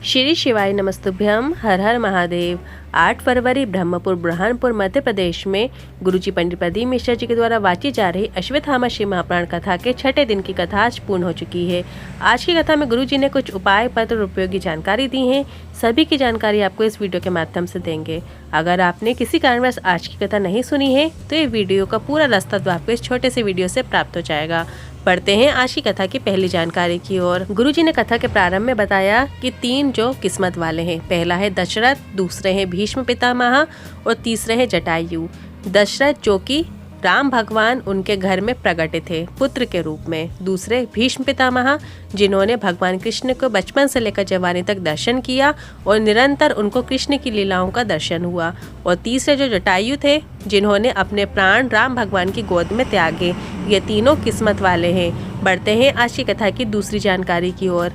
श्री शिवाय नमस्तुभ्यम। हर हर महादेव। 8 फरवरी ब्रह्मपुर बुरहानपुर मध्य प्रदेश में गुरुजी पंडित प्रदीप मिश्रा जी के द्वारा वाची जा रही अश्वत्थामा शिव महापुराण कथा के छठे दिन की कथा आज पूर्ण हो चुकी है। आज की कथा में गुरुजी ने कुछ उपाय पत्र और उपयोगी जानकारी दी है। सभी की जानकारी आपको इस वीडियो के माध्यम से देंगे। अगर आपने किसी कारणवश आज की कथा नहीं सुनी है तो ये वीडियो का पूरा रास्ता आपको इस छोटे से वीडियो से प्राप्त हो जाएगा। पढ़ते हैं आज की कथा की पहली जानकारी की ओर। गुरुजी ने कथा के प्रारंभ में बताया कि 3 जो किस्मत वाले हैं। पहला है दशरथ, दूसरे हैं भीष्म पितामह और तीसरे हैं जटायु। दशरथ जो कि राम भगवान उनके घर में प्रकट थे पुत्र के रूप में। दूसरे भीष्म पितामह जिन्होंने भगवान कृष्ण को बचपन से लेकर जवानी तक दर्शन किया और निरंतर उनको कृष्ण की लीलाओं का दर्शन हुआ। और तीसरे जो जटायु थे जिन्होंने अपने प्राण राम भगवान की गोद में त्यागे। ये तीनों किस्मत वाले हैं। बढ़ते हैं आज की कथा की दूसरी जानकारी की ओर।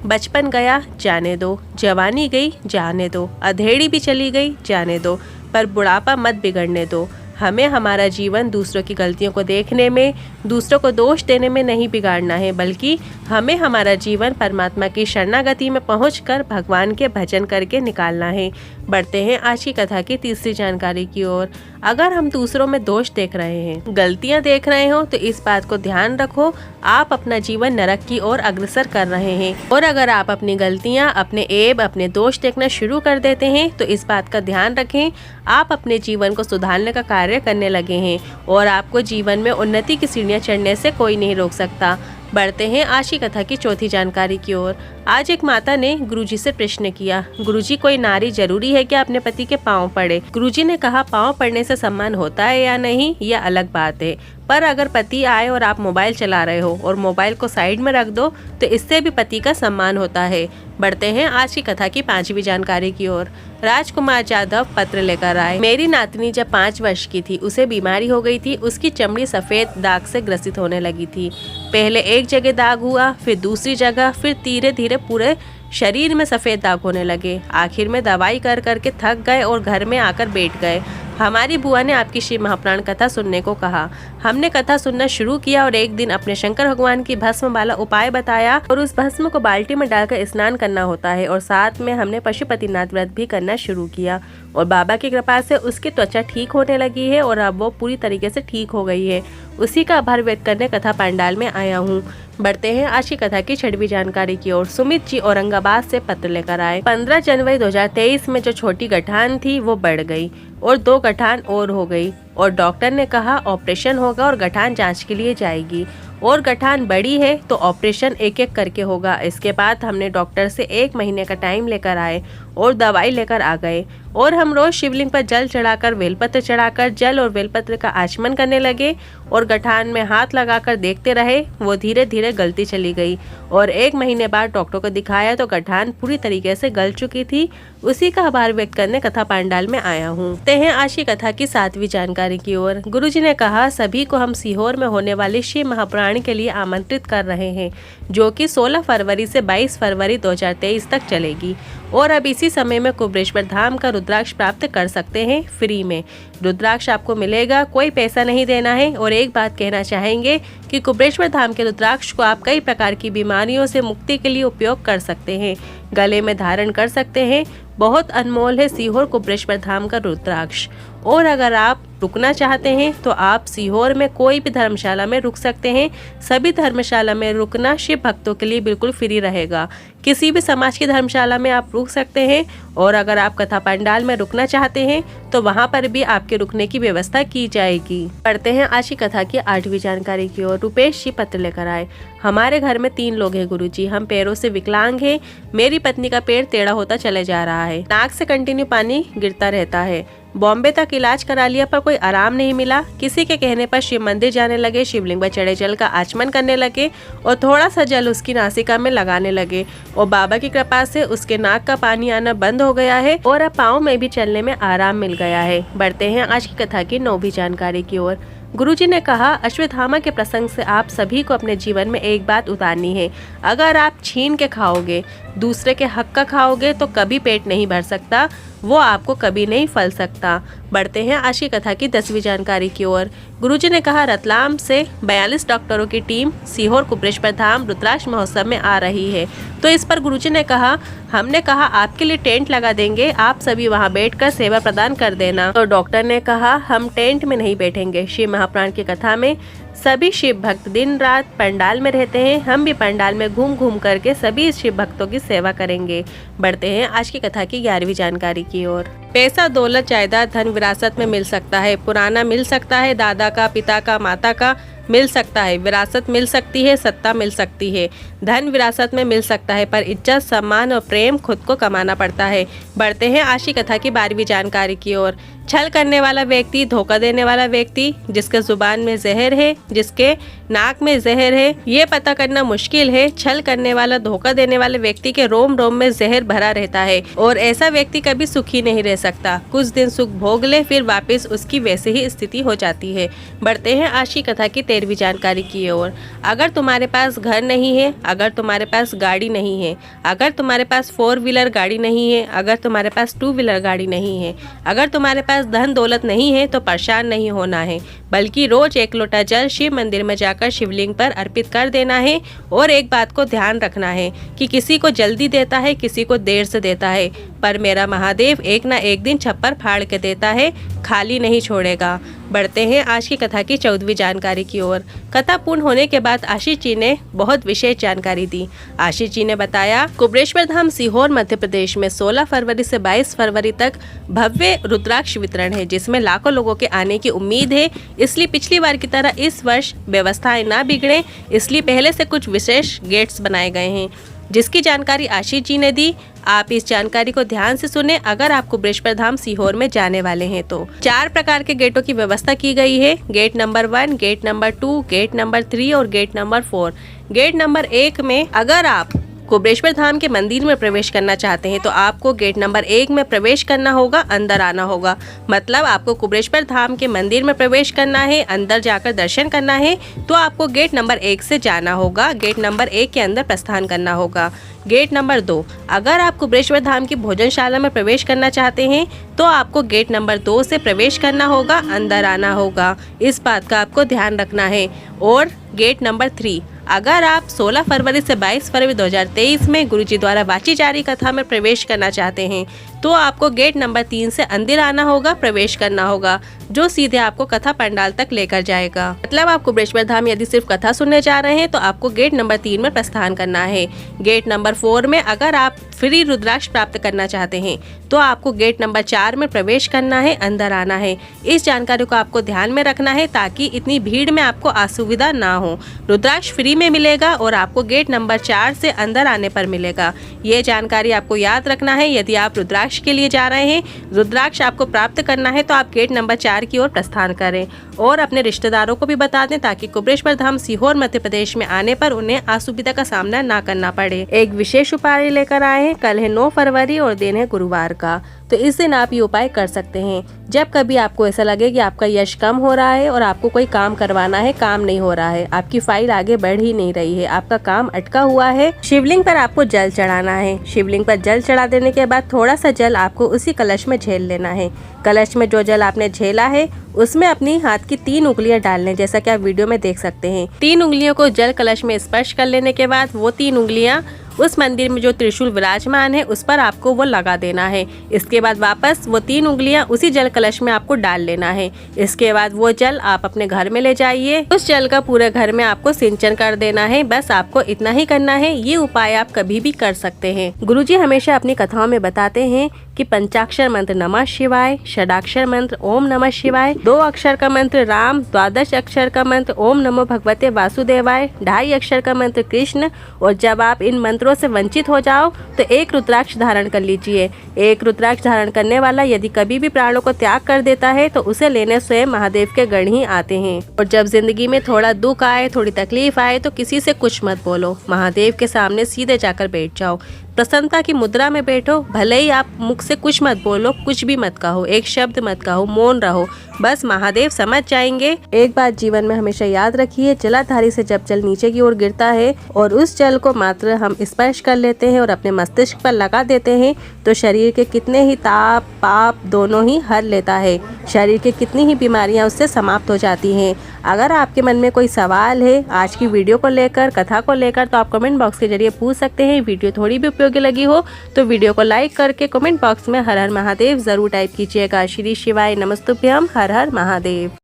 बचपन गया जाने दो, जवानी गई जाने दो, अधेड़ी भी चली गई जाने दो, पर बुढ़ापा मत बिगड़ने दो। हमें हमारा जीवन दूसरों की गलतियों को देखने में, दूसरों को दोष देने में नहीं बिगाड़ना है, बल्कि हमें हमारा जीवन परमात्मा की शरणागति में पहुंचकर भगवान के भजन करके निकालना है। बढ़ते हैं आज की कथा की तीसरी जानकारी की ओर। अगर हम दूसरों में दोष देख रहे हैं, गलतियां देख रहे हो, तो इस बात को ध्यान रखो, आप अपना जीवन नरक की ओर अग्रसर कर रहे हैं। और अगर आप अपनी गलतियां, अपने ऐब, अपने दोष देखना शुरू कर देते हैं तो इस बात का ध्यान रखें, आप अपने जीवन को सुधारने का कार्य करने लगे हैं और आपको जीवन में उन्नति की सीढ़ियां चढ़ने से कोई नहीं रोक सकता। बढ़ते हैं आज की कथा की चौथी जानकारी की ओर। आज एक माता ने गुरुजी से प्रश्न किया, गुरुजी कोई नारी जरूरी है क्या अपने पति के पांव पड़े? गुरुजी ने कहा, पांव पड़ने से सम्मान होता है या नहीं यह अलग बात है, पर अगर पति आए और आप मोबाइल चला रहे हो और मोबाइल को साइड में रख दो तो इससे भी पति का सम्मान होता है। बढ़ते हैं आज की कथा की पांचवी जानकारी की ओर। राजकुमार जाधव पत्र लेकर आए। मेरी नातनी जब 5 वर्ष की थी उसे बीमारी हो गई थी। उसकी चमड़ी सफेद दाग से ग्रसित होने लगी थी। पहले एक जगह दाग हुआ, फिर दूसरी जगह, फिर धीरे धीरे पूरे शरीर में सफेद दाग होने लगे। आखिर में दवाई कर करके थक गए और घर में आकर बैठ गए। हमारी बुआ ने आपकी शिव महापुराण कथा सुनने को कहा। हमने कथा सुनना शुरू किया और एक दिन अपने शंकर भगवान की भस्म वाला उपाय बताया और उस भस्म को बाल्टी में डालकर स्नान करना होता है और साथ में हमने पशुपतिनाथ व्रत भी करना शुरू किया और बाबा की कृपा से उसकी त्वचा ठीक होने लगी है और अब वो पूरी तरीके से ठीक हो गई है। उसी का आभार व्यक्त करने कथा पंडाल में आया हूँ। बढ़ते हैं आज की कथा की 6वीं जानकारी की ओर। सुमित जी औरंगाबाद से पत्र लेकर आए। 15 जनवरी 2023 में जो छोटी गठान थी वो बढ़ गई और 2 गठान और हो गई और डॉक्टर ने कहा ऑपरेशन होगा और गठान जांच के लिए जाएगी और गठान बड़ी है तो ऑपरेशन एक एक करके होगा। इसके बाद हमने डॉक्टर से 1 महीने का टाइम लेकर आए और दवाई लेकर आ गए और हम रोज शिवलिंग पर जल चढ़ाकर, बेलपत्र चढ़ाकर जल और बेलपत्र का आचमन करने लगे और गठान में हाथ लगाकर देखते रहे। वो धीरे धीरे गलती चली गई और 1 महीने बाद डॉक्टर को दिखाया तो गठान पूरी तरीके से गल चुकी थी। उसी का आभार व्यक्त करने कथा पंडाल में आया हूँ। आज की कथा की 7वीं जानकारी की ओर। गुरुजी ने कहा, सभी को हम सीहोर में होने वाली शिव महापुराण के लिए आमंत्रित कर रहे हैं जो कि 16 फरवरी से 22 फरवरी 2023 तक चलेगी और अब इसी समय में कुबरेश्वर धाम का रुद्राक्ष प्राप्त कर सकते हैं फ्री में। रुद्राक्ष आपको मिलेगा, कोई पैसा नहीं देना है। और एक बात कहना चाहेंगे कि कुबरेश्वर धाम के रुद्राक्ष को आप कई प्रकार की बीमारियों से मुक्ति के लिए उपयोग कर सकते हैं, गले में धारण कर सकते हैं। बहुत अनमोल है सीहोर कुबरेश्वर धाम का रुद्राक्ष। और अगर आप रुकना चाहते हैं तो आप सीहोर में कोई भी धर्मशाला में रुक सकते हैं। सभी धर्मशाला में रुकना शिव भक्तों के लिए बिल्कुल फ्री रहेगा। किसी भी समाज की धर्मशाला में आप रुक सकते हैं और अगर आप कथा पंडाल में रुकना चाहते हैं तो वहां पर भी आपके रुकने की व्यवस्था की जाएगी। पढ़ते हैं आज की कथा की 8वीं जानकारी की ओर। रुपेश जी पत्र लेकर आए। हमारे घर में 3 लोग हैं गुरुजी। हम पैरों से विकलांग हैं। मेरी पत्नी का पैर टेढ़ा होता चले जा रहा है, नाक से कंटिन्यू पानी गिरता रहता है। बॉम्बे तक इलाज करा लिया पर कोई आराम नहीं मिला। किसी के कहने पर शिव मंदिर जाने लगे, शिवलिंग पर चढ़े जल का आचमन करने लगे और थोड़ा सा जल उसकी नासिका में लगाने लगे और बाबा की कृपा से उसके नाक का पानी आना बंद हो गया है और अब पाँव में भी चलने में आराम मिल गया है। बढ़ते हैं आज की कथा की 9वीं जानकारी की ओर। गुरुजी ने कहा, अश्वत्थामा के प्रसंग से आप सभी को अपने जीवन में एक बात उतारनी है। अगर आप छीन के खाओगे, दूसरे के हक का खाओगे तो कभी पेट नहीं भर सकता। वो आपको कभी नहीं फल सकता। बढ़ते हैं आज की कथा की 10वीं जानकारी की ओर। गुरुजी ने कहा, रतलाम से 42 डॉक्टरों की टीम सीहोर कुबरेश्वर धाम रुद्राक्ष महोत्सव में आ रही है। तो इस पर गुरुजी ने कहा, हमने कहा आपके लिए टेंट लगा देंगे, आप सभी वहां बैठकर सेवा प्रदान कर देना। तो डॉक्टर ने कहा, हम टेंट में नहीं बैठेंगे। शिव महापुराण की कथा में सभी शिव भक्त दिन रात पंडाल में रहते हैं, हम भी पंडाल में घूम घूम करके सभी शिव भक्तों की सेवा करेंगे। बढ़ते हैं आज की कथा की 11वीं जानकारी की ओर। पैसा, दौलत, जायदाद, धन विरासत में मिल सकता है। पुराना मिल सकता है, दादा का, पिता का, माता का मिल सकता है। विरासत मिल सकती है, सत्ता मिल सकती है। धन विरासत में मिल सकता है, पर इज्जत, सम्मान और प्रेम खुद को कमाना पड़ता है। बढ़ते हैं आज की कथा की 12वीं जानकारी की ओर। छल करने वाला व्यक्ति, धोखा देने वाला व्यक्ति, जिसके जुबान में जहर है, जिसके नाक में जहर है, ये पता करना मुश्किल है। छल करने वाला, धोखा देने वाले व्यक्ति के रोम रोम में जहर भरा रहता है और ऐसा व्यक्ति कभी सुखी नहीं रह सकता। कुछ दिन सुख भोग ले, फिर वापस उसकी वैसे ही स्थिति हो जाती है। बढ़ते हैं आज की कथा की 13वीं जानकारी की ओर। अगर तुम्हारे पास घर नहीं है, अगर तुम्हारे पास गाड़ी नहीं है, अगर तुम्हारे पास 4 व्हीलर गाड़ी नहीं है, अगर तुम्हारे पास 2 व्हीलर गाड़ी नहीं है, अगर तुम्हारे पास धन दौलत नहीं है, तो परेशान नहीं होना है, बल्कि रोज 1 लोटा जल शिव मंदिर में जाकर शिवलिंग पर अर्पित कर देना है। और एक बात को ध्यान रखना है कि किसी को जल्दी देता है, किसी को देर से देता है, पर मेरा महादेव एक ना एक दिन छप्पर फाड़ के देता है, खाली नहीं छोड़ेगा। बढ़ते हैं आज की कथा की 14वीं जानकारी की ओर। कथा पूर्ण होने के बाद आशीष जी ने बहुत विशेष जानकारी दी। आशीष जी ने बताया, कुबरेश्वर धाम सीहोर मध्य प्रदेश में 16 फरवरी से 22 फरवरी तक भव्य रुद्राक्ष वितरण है, जिसमें लाखों लोगों के आने की उम्मीद है। इसलिए पिछली बार की तरह इस वर्ष व्यवस्थाएं ना बिगड़े, इसलिए पहले से कुछ विशेष गेट्स बनाए गए हैं, जिसकी जानकारी आशीष जी ने दी। आप इस जानकारी को ध्यान से सुने अगर आप कुबरेश्वर धाम सीहोर में जाने वाले हैं तो। 4 प्रकार के गेटों की व्यवस्था की गई है। Gate number 1, gate number 2, gate number 3 और गेट नंबर 4। गेट नंबर 1 में अगर आप कुबरेश्वर धाम के मंदिर में प्रवेश करना चाहते हैं तो आपको गेट नंबर 1 में प्रवेश करना होगा, अंदर आना होगा। मतलब आपको कुबरेश्वर धाम के मंदिर में प्रवेश करना है, अंदर जाकर दर्शन करना है, तो आपको गेट नंबर 1 से जाना होगा, गेट नंबर 1 के अंदर प्रस्थान करना होगा। गेट नंबर 2, अगर आप कुबरेश्वर धाम की भोजनशाला में प्रवेश करना चाहते हैं तो आपको गेट नंबर 2 से प्रवेश करना होगा, अंदर आना होगा। इस बात का आपको ध्यान रखना है। और गेट नंबर 3, अगर आप 16 फरवरी से 22 फरवरी 2023 में गुरुजी द्वारा वाची जारी कथा में प्रवेश करना चाहते हैं तो आपको गेट नंबर 3 से अंदर आना होगा, प्रवेश करना होगा, जो सीधे आपको कथा पंडाल तक लेकर जाएगा। मतलब आप कुबरेश्वर धाम यदि सिर्फ कथा सुनने जा रहे हैं तो आपको गेट नंबर 3 में प्रस्थान करना है। गेट नंबर 4 में अगर आप फ्री रुद्राक्ष प्राप्त करना चाहते हैं तो आपको गेट नंबर 4 में प्रवेश करना है, अंदर आना है। इस जानकारी को आपको ध्यान में रखना है ताकि इतनी भीड़ में आपको असुविधा ना हो। रुद्राक्ष फ्री में मिलेगा और आपको गेट नंबर 4 से अंदर आने पर मिलेगा। ये जानकारी आपको याद रखना है। यदि आप रुद्राक्ष के लिए जा रहे हैं, रुद्राक्ष आपको प्राप्त करना है तो आप गेट नंबर 4 की ओर प्रस्थान करें और अपने रिश्तेदारों को भी बता दें ताकि कुबरेश्वर धाम सीहोर मध्य प्रदेश में आने पर उन्हें असुविधा का सामना ना करना पड़े। एक विशेष उपाय लेकर आए हैं। कल है 9 फरवरी और दिन है गुरुवार का, तो इस दिन आप ये उपाय कर सकते हैं। जब कभी आपको ऐसा लगे कि आपका यश कम हो रहा है और आपको कोई काम करवाना है, काम नहीं हो रहा है, आपकी फाइल आगे बढ़ ही नहीं रही है, आपका काम अटका हुआ है, शिवलिंग पर आपको जल चढ़ाना है। शिवलिंग पर जल चढ़ा देने के बाद थोड़ा सा जल आपको उसी कलश में झेल लेना है। कलश में जो जल आपने झेला है उसमें अपनी हाथ की 3 उंगलियां डालने, जैसा कि आप वीडियो में देख सकते हैं। 3 उंगलियों को जल कलश में स्पर्श कर लेने के बाद वो 3 उंगलियां उस मंदिर में जो त्रिशूल विराजमान है उस पर आपको वो लगा देना है। इसके बाद वापस वो 3 उंगलियां उसी जल कलश में आपको डाल लेना है। इसके बाद वो जल आप अपने घर में ले जाइए। उस जल का पूरे घर में आपको सिंचन कर देना है। बस आपको इतना ही करना है। ये उपाय आप कभी भी कर सकते हैं। गुरुजी हमेशा अपनी कथाओं में बताते हैं कि पंचाक्षर मंत्र नमः शिवाय, षडाक्षर मंत्र ओम नमः शिवाय, 2 अक्षर का मंत्र राम, 12 अक्षर का मंत्र ओम नमो भगवते वासुदेवाय, 2.5 अक्षर का मंत्र कृष्ण। और जब आप इन मंत्रों से वंचित हो जाओ तो 1 रुद्राक्ष धारण कर लीजिए। 1 रुद्राक्ष धारण करने वाला यदि कभी भी प्राणों को त्याग कर देता है तो उसे लेने स्वयं महादेव के गण ही आते हैं। और जब जिंदगी में थोड़ा दुख आए, थोड़ी तकलीफ आए तो किसी से कुछ मत बोलो, महादेव के सामने सीधे जाकर बैठ जाओ। प्रसन्नता की मुद्रा में बैठो। भले ही आप मुख से कुछ मत बोलो, कुछ भी मत कहो, एक शब्द मत कहो, मौन रहो, बस महादेव समझ जाएंगे। एक बात जीवन में हमेशा याद रखिए, जलाधारी से जब जल नीचे की ओर गिरता है और उस जल को मात्र हम स्पर्श कर लेते हैं और अपने मस्तिष्क पर लगा देते हैं तो शरीर के कितने ही ताप पाप दोनों ही हर लेता है। शरीर के कितनी ही बीमारियां उससे समाप्त हो जाती हैं। अगर आपके मन में कोई सवाल है आज की वीडियो को लेकर, कथा को लेकर, तो आप कमेंट बॉक्स के जरिए पूछ सकते हैं। वीडियो थोड़ी भी उपयोगी लगी हो तो वीडियो को लाइक करके कमेंट बॉक्स में हर हर महादेव जरूर टाइप कीजिएगा। श्री शिवाय नमस्तुभ्यम। हर हर महादेव।